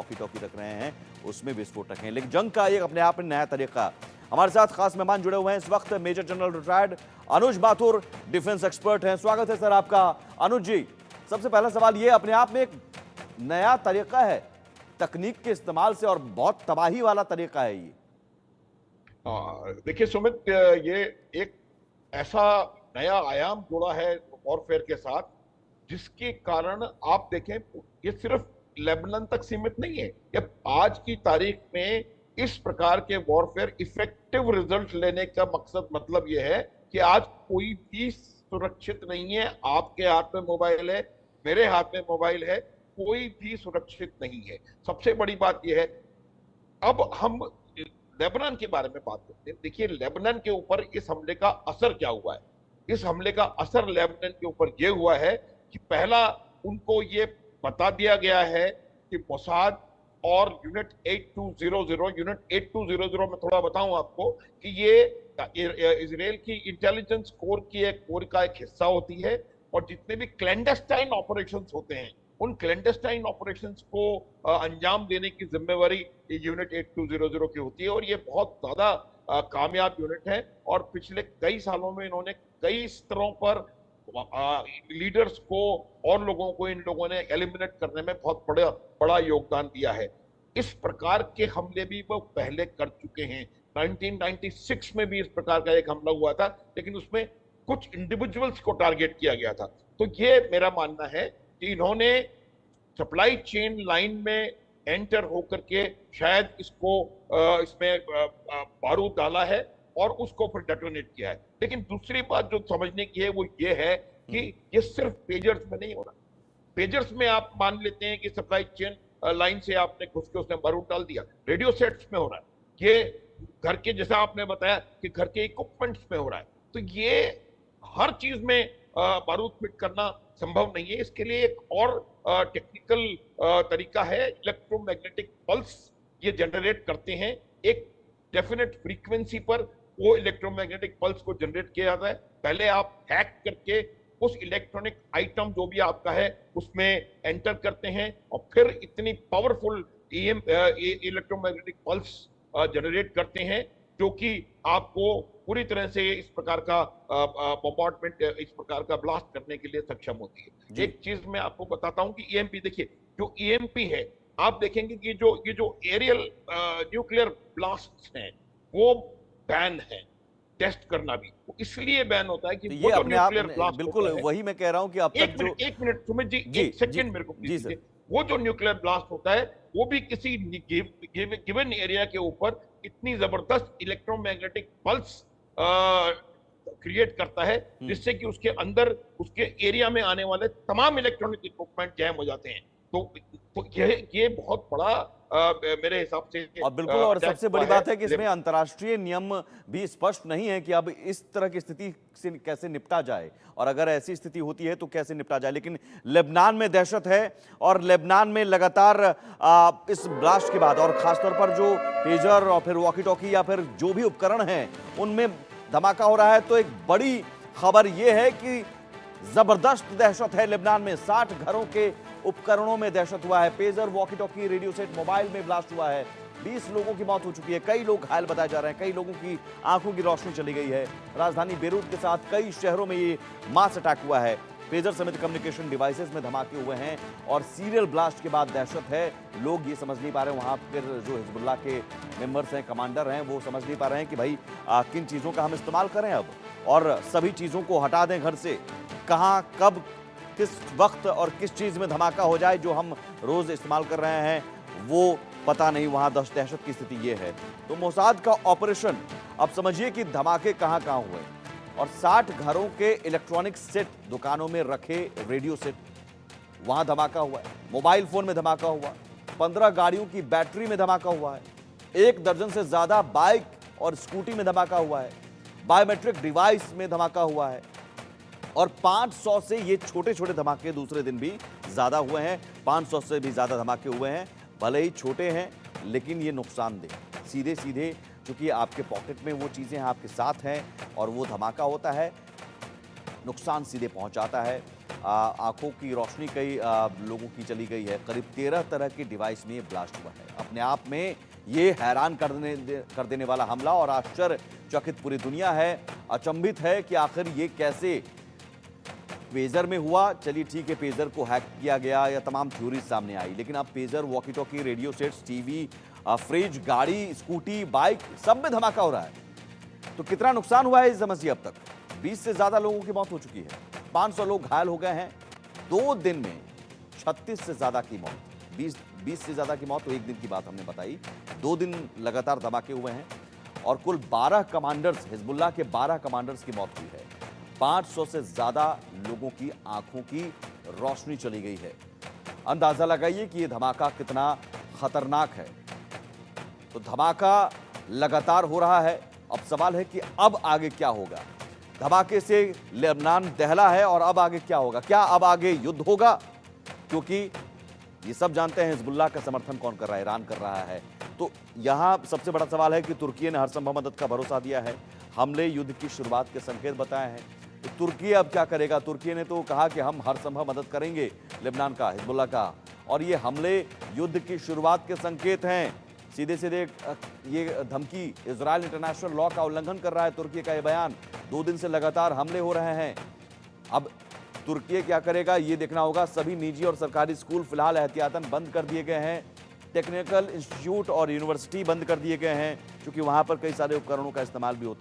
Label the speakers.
Speaker 1: Walkie talkie रख रहे हैं उसमें विस्फोट रखे हैं। लेकिन जंग का एक अपने आप में नया तरीका। हमारे साथ खास मेहमान जुड़े हुए हैं इस वक्त, मेजर जनरल रिटायर्ड अनुज माथुर डिफेंस एक्सपर्ट हैं। स्वागत है सर आपका। अनुज जी, सबसे पहला सवाल ये, अपने आप में एक नया तरीका है तकनीक के इस्तेमाल से और बहुत तबाही वाला तरीका है ये।
Speaker 2: देखिए सुमित, ये एक ऐसा नया आयाम जुड़ा है वॉरफेयर के साथ, जिसके कारण आप देखें ये सिर्फ लेबनान तक सीमित नहीं है। ये आज की तारीख में इस प्रकार के वॉरफेयर इफेक्टिव रिजल्ट लेने का मकसद मतलब ये है कि आज कोई भी सुरक्षित नहीं है। आपके हाथ में मोबाइल है, मेरे हाथ में मोबाइल है, कोई भी सुरक्षित नहीं है। सबसे बड़ी बात यह है, अब हम लेबनान के बारे में बात करते हैं। देखिए लेबनान के ऊपर इस हमले का असर क्या हुआ है। इस हमले का असर लेबनान के ऊपर यह हुआ है कि पहला, उनको ये बता दिया गया है कि मोसाद और यूनिट 8200 में थोड़ा बताऊं आपको कि ये इजराइल की इंटेलिजेंस कोर की एक कोर का एक हिस्सा होती है, और जितने भी क्लैंडस्टाइन ऑपरेशंस होते हैं उन क्लैंडस्टाइन ऑपरेशंस को अंजाम देने की जिम्मेवारी यूनिट 8200 की होती है। और ये बहुत ज्यादा कामयाब यूनिट है, और पिछले कई सालों में इन्होंने कई स्तरों पर लीडर्स को और लोगों को, इन लोगों ने एलिमिनेट करने में बहुत बड़ा योगदान दिया है। इस प्रकार के हमले भी वो पहले कर चुके हैं। 1996 में भी इस प्रकार का एक हमला हुआ था, लेकिन उसमें कुछ इंडिविजुअल्स को टारगेट किया गया था। तो ये मेरा मानना है कि इन्होंने सप्लाई चेन लाइन में एंटर होकर के शायद इसमें बारूद डाला है और उसको फिर डेटोनेट किया है। लेकिन दूसरी बात जो समझने की है वो ये है कि ये सिर्फ पेजर्स में नहीं हो रहा। पेजर्स में आप मान लेते हैं कि सप्लाई चेन लाइन से आपने घुस के उसने बारूद डाल दिया। रेडियो सेट्स में हो रहा है, ये घर के, जैसा आपने बताया कि घर के इक्विपमेंट्स में हो रहा है। तो ये हर चीज में बारूद फिट करना संभव नहीं है। इसके लिए एक और टेक्निकल तरीका है, इलेक्ट्रोमैग्नेटिक पल्स ये जनरेट करते हैं। एक डेफिनेट फ्रीक्वेंसी पर वो इलेक्ट्रोमैग्नेटिक पल्स को जनरेट किया जाता है। पहले आप हैक करके उस इलेक्ट्रॉनिक आइटम जो भी आपका है उसमें एंटर करते हैं, और फिर इतनी पावरफुल इलेक्ट्रोमैग्नेटिक पल्स जनरेट करते हैं जो कि आपको पूरी तरह से इस प्रकार का बॉम्बार्डमेंट, इस प्रकार का ब्लास्ट करने के लिए सक्षम होती है। एक चीज मैं आपको बताता हूं कि ईएमपी, देखिए जो ईएमपी है, आप देखेंगे कि ये जो एरियल न्यूक्लियर ब्लास्ट हैं वो बैन है। टेस्ट करना भी इसलिए बैन होता है कि
Speaker 1: तो
Speaker 2: वो
Speaker 1: ये
Speaker 2: जो
Speaker 1: अपने आप
Speaker 2: न्यूक्लियर ब्लास्ट
Speaker 1: बिल्कुल
Speaker 2: होता है,
Speaker 1: वही मैं कह रहा हूं कि अब तक जो
Speaker 2: एक मिनट सुमित जी, एक सेकंड मेरे को
Speaker 1: जी सर,
Speaker 2: वो जो न्यूक्लियर ब्लास्ट होता है वो भी किसी गिवन एरिया के ऊपर इतनी जबरदस्त इलेक्ट्रोमैग्नेटिक पल्स क्रिएट करता है जिससे कि उसके अंदर, उसके एरिया में आने वाले तमाम इलेक्ट्रॉनिक इक्विपमेंट जैम हो जाते हैं। तो ये बहुत बड़ा मेरे हिसाब से
Speaker 1: और बिल्कुल, और सबसे बड़ी बात है कि इसमें अंतर्राष्ट्रीय नियम भी स्पष्ट नहीं है कि अब इस तरह की स्थिति से कैसे निपटा जाए, और अगर ऐसी स्थिति होती है तो कैसे निपटा जाए। लेकिन लेबनान में दहशत है, और लेबनान में लगातार इस ब्लास्ट के बाद, और खासतौर पर जो पेजर और फिर वॉकी टॉकी या फिर जो भी उपकरण हैं उनमें धमाका हो रहा है। तो एक बड़ी खबर यह है कि जबरदस्त दहशत है लेबनान में। 60 घरों के उपकरणों में दहशत हुआ है। Pager, walkie talkie, radio set, mobile में ब्लास्ट हुआ है। 20 लोगों की मौत हो चुकी है, कई लोग घायल बताए जा रहे हैं, कई लोगों की आंखों की रोशनी चली गई है। राजधानी बेरूत के साथ कई शहरों में ये मास अटैक हुआ है। पेजर समेत कम्युनिकेशन डिवाइसेस में धमाके हुए हैं, और सीरियल ब्लास्ट के बाद दहशत है। लोग ये समझ नहीं पा रहे, वहां पर जो हिजबुल्लाह के मेंबर्स हैं, कमांडर हैं, वो समझ नहीं पा रहे हैं कि भाई किन चीज़ों का हम इस्तेमाल करें अब, और सभी चीज़ों को हटा दें घर से। कहाँ, कब, किस वक्त और किस चीज़ में धमाका हो जाए जो हम रोज़ इस्तेमाल कर रहे हैं वो पता नहीं। वहाँ दहशत की स्थिति ये है। तो मोसाद का ऑपरेशन, अब समझिए कि धमाके कहाँ कहाँ हुए, और 60 घरों के इलेक्ट्रॉनिक सेट, दुकानों में रखे रेडियो सेट, वहाँ धमाका हुआ है। मोबाइल फ़ोन में धमाका हुआ, 15 गाड़ियों की बैटरी में धमाका हुआ है, 1 दर्जन से ज़्यादा बाइक और स्कूटी में धमाका हुआ है, बायोमेट्रिक डिवाइस में धमाका हुआ है, और 500 से ये छोटे छोटे धमाके दूसरे दिन भी ज़्यादा हुए हैं। 500 से भी ज़्यादा धमाके हुए हैं, भले ही छोटे हैं लेकिन ये नुकसानदेह। सीधे सीधे चूँकि आपके पॉकेट में वो चीज़ें आपके साथ हैं और वो धमाका होता है, नुकसान सीधे पहुंचाता है। आंखों की रोशनी कई लोगों की चली गई है। करीब 13 तरह के डिवाइस में ये ब्लास्ट हुआ है। अपने आप में ये हैरान कर देने वाला हमला और आश्चर्यचकित पूरी दुनिया है, अचंभित है कि आखिर ये कैसे पेजर में हुआ। चलिए ठीक है, पेजर को हैक किया गया या तमाम थ्योरीज सामने आई, लेकिन अब pager, walkie talkie, radio sets, TV, fridge, गाड़ी, स्कूटी, बाइक, सब में धमाका हो रहा है। तो कितना नुकसान हुआ है इस समस्या अब तक? 20 से ज्यादा लोगों की मौत हो चुकी है, 500 लोग घायल हो गए हैं। 2 दिन में 36 से ज्यादा की मौत, 20 से ज्यादा की मौत तो एक दिन की बात हमने बताई। 2 दिन लगातार धमाके हुए हैं और कुल 12 कमांडर्स, हिजबुल्लाह के 12 कमांडर्स की मौत हुई है। 500 से ज्यादा लोगों की आंखों की रोशनी चली गई है। अंदाजा लगाइए कि यह धमाका कितना खतरनाक है। तो धमाका लगातार हो रहा है। अब सवाल है कि अब आगे क्या होगा। धमाके से लेबनान दहला है और अब आगे क्या होगा? क्या अब आगे युद्ध होगा? क्योंकि ये सब जानते हैं हिजबुल्लाह का समर्थन कौन कर रहा है, ईरान कर रहा है। तो यहां सबसे बड़ा सवाल है कि तुर्की ने हर संभव मदद का भरोसा दिया है, हमले युद्ध की शुरुआत के संकेत बताए हैं। तो तुर्की अब क्या करेगा? तुर्की ने तो कहा कि हम हर संभव मदद करेंगे लेबनान का, हिजबुल्लाह का, और ये हमले युद्ध की शुरुआत के संकेत हैं। सीधे सीधे ये धमकी, इजरायल इंटरनेशनल लॉ का उल्लंघन कर रहा है तुर्की का ये बयान। 2 दिन से लगातार हमले हो रहे हैं। अब तुर्की क्या करेगा ये देखना होगा। सभी निजी और सरकारी स्कूल फिलहाल एहतियातन बंद कर दिए गए हैं। टेक्निकल इंस्टीट्यूट और यूनिवर्सिटी बंद कर दिए गए हैं, क्योंकि वहां पर कई सारे उपकरणों का इस्तेमाल भी होता है।